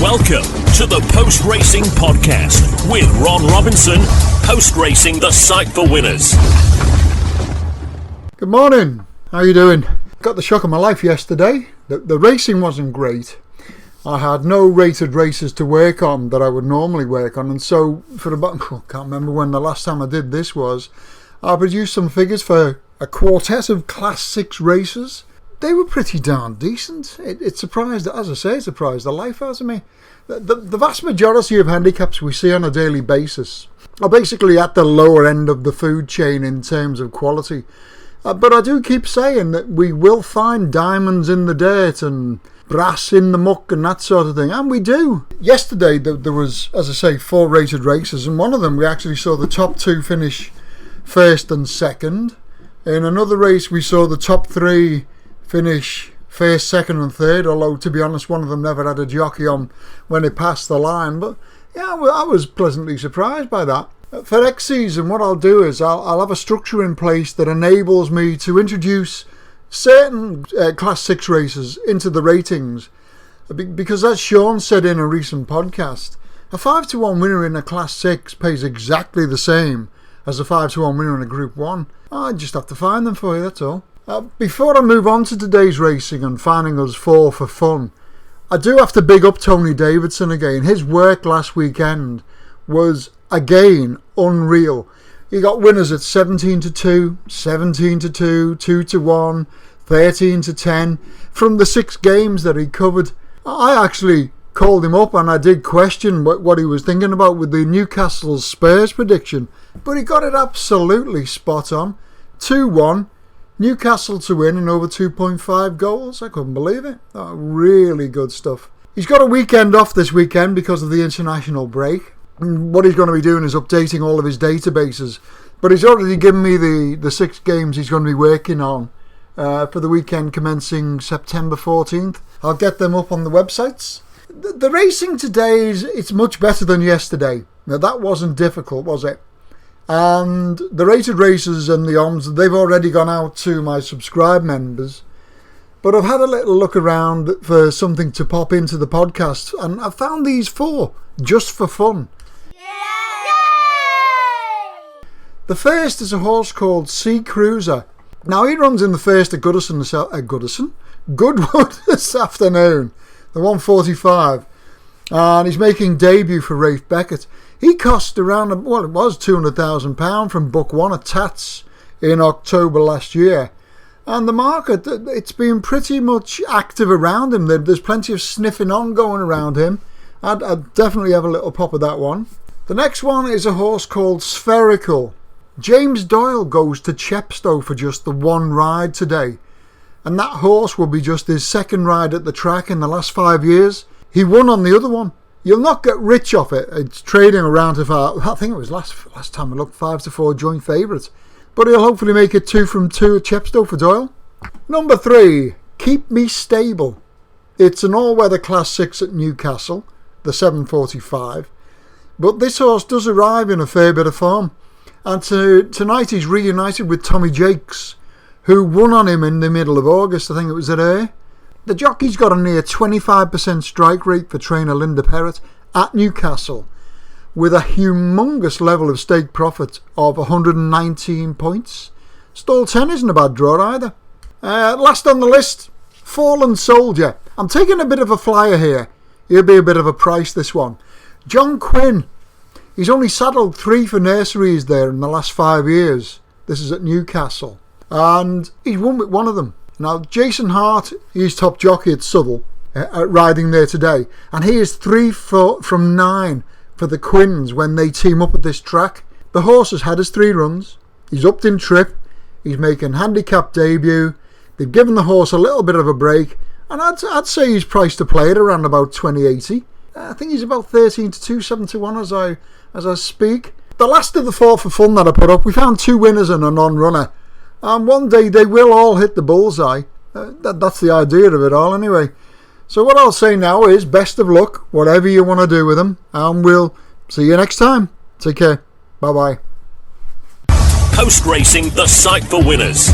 Welcome to the Post Racing Podcast with Ron Robinson. Post Racing, the site for winners. Good morning. How are you doing? Got the shock of my life yesterday. The racing wasn't great. I had no rated races to work on that I would normally work on, and so for about, I can't remember when the last time I did this was, I produced some figures for a quartet of Class 6 races. They were pretty darn decent. It surprised, as I say, it surprised the life out of me. The vast majority of handicaps we see on a daily basis are basically at the lower end of the food chain in terms of quality. But I do keep saying that we will find diamonds in the dirt and brass in the muck and that sort of thing, and we do. Yesterday there was, as I say, 4 rated races, and one of them we actually saw the top 2 finish first and second. In another race we saw the top 3 finish first, second and third, although to be honest one of them never had a jockey on when it passed the line. But yeah, I was pleasantly surprised by that. For next season what I'll do is I'll have a structure in place that enables me to introduce certain Class 6 races into the ratings, because as Sean said in a recent podcast, a 5-1 winner in a Class 6 pays exactly the same as a 5-1 winner in a Group 1. I just have to find them for you, that's all. Before I move on to today's racing and finding us 4 for fun, I do have to big up Tony Davidson again. His work last weekend was again unreal. He got winners at 17-2, 17-2, 2-1, 13-10 from the 6 games that he covered. I actually called him up and I did question what he was thinking about with the Newcastle Spurs prediction, but he got it absolutely spot on. 2-1, Newcastle to win and over 2.5 goals. I couldn't believe it. Oh, really good stuff. He's got a weekend off this weekend because of the international break. And what he's going to be doing is updating all of his databases. But he's already given me the 6 games he's going to be working on for the weekend commencing September 14th. I'll get them up on the websites. The racing today it's much better than yesterday. Now that wasn't difficult, was it? And the rated races and the OMS, they've already gone out to my subscribed members. But I've had a little look around for something to pop into the podcast, and I found these 4 just for fun. Yay! The first is a horse called Sea Cruiser. Now he runs in the first at Goodwood this afternoon, the 145, and he's making debut for Rafe Beckett. He cost around, well, it was £200,000 from Book 1 at Tats in October last year. And the market, it's been pretty much active around him. There's plenty of sniffing on going around him. I'd definitely have a little pop of that one. The next one is a horse called Spherical. James Doyle goes to Chepstow for just the 1 ride today. And that horse will be just his 2nd ride at the track in the last 5 years. He won on the other one. You'll not get rich off it. It's trading around to, I think it was last time I looked, 5-4 joint favourite. But he'll hopefully make it 2 from 2 at Chepstow for Doyle. Number 3, Keep Me Stable. It's an all-weather Class 6 at Newcastle, the 745. But this horse does arrive in a fair bit of form. And tonight he's reunited with Tommy Jakes, who won on him in the middle of August. I think it was at Ayr. The jockey's got a near 25% strike rate for trainer Linda Perrott at Newcastle, with a humongous level of stake profit of 119 points. Stall 10 isn't a bad draw either. Last on the list, Fallen Soldier. I'm taking a bit of a flyer here. He'll be a bit of a price, this one. John Quinn. He's only saddled 3 for nurseries there in the last 5 years. This is at Newcastle. And he's won with one of them. Now, Jason Hart, he's top jockey at Southall, riding there today. And he is 3 from 9 for the Quins when they team up at this track. The horse has had his 3 runs. He's upped in trip. He's making handicap debut. They've given the horse a little bit of a break. And I'd say he's priced to play at around about 20.80. I think he's about 13-2, 7-1 as I speak. The last of the 4 for fun that I put up, we found 2 winners and a non-runner. And one day they will all hit the bullseye. That's the idea of it all anyway. So what I'll say now is best of luck, whatever you want to do with them. And we'll see you next time. Take care. Bye-bye. Post Racing, the site for winners.